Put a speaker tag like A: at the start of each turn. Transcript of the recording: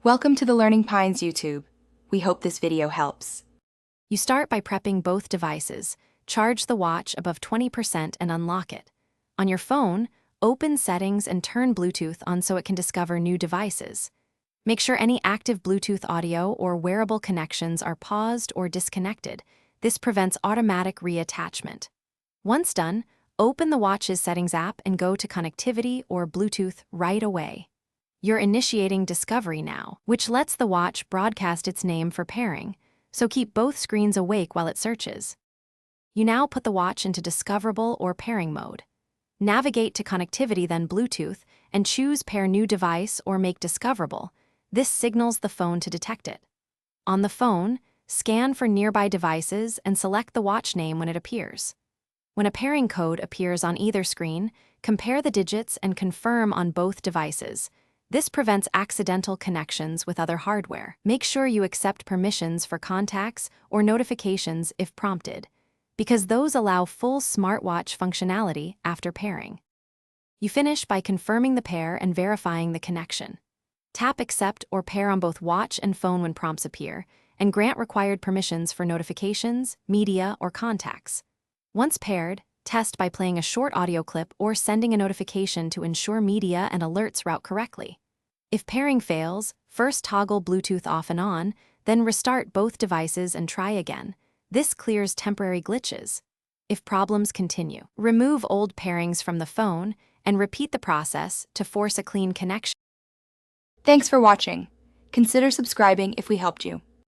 A: Welcome to the Learning Pines YouTube. We hope this video helps.
B: You start by prepping both devices, charge the watch above 20% and unlock it. On your phone, open Settings and turn Bluetooth on so it can discover new devices. Make sure any active Bluetooth audio or wearable connections are paused or disconnected. This prevents automatic reattachment. Once done, open the watch's Settings app and go to Connectivity or Bluetooth right away. You're initiating Discovery now, which lets the watch broadcast its name for pairing, so keep both screens awake while it searches. You now put the watch into Discoverable or Pairing mode. Navigate to Connectivity, then Bluetooth, and choose Pair New Device or Make Discoverable. This signals the phone to detect it. On the phone, scan for nearby devices and select the watch name when it appears. When a pairing code appears on either screen, compare the digits and confirm on both devices. This prevents accidental connections with other hardware. Make sure you accept permissions for contacts or notifications if prompted, because those allow full smartwatch functionality after pairing. You finish by confirming the pair and verifying the connection. Tap Accept or Pair on both watch and phone when prompts appear, and grant required permissions for notifications, media, or contacts. Once paired, test by playing a short audio clip or sending a notification to ensure media and alerts route correctly. If pairing fails, first toggle Bluetooth off and on, then restart both devices and try again. This clears temporary glitches. If problems continue, remove old pairings from the phone and repeat the process to force a clean connection.
A: Thanks for watching. Consider subscribing if we helped you.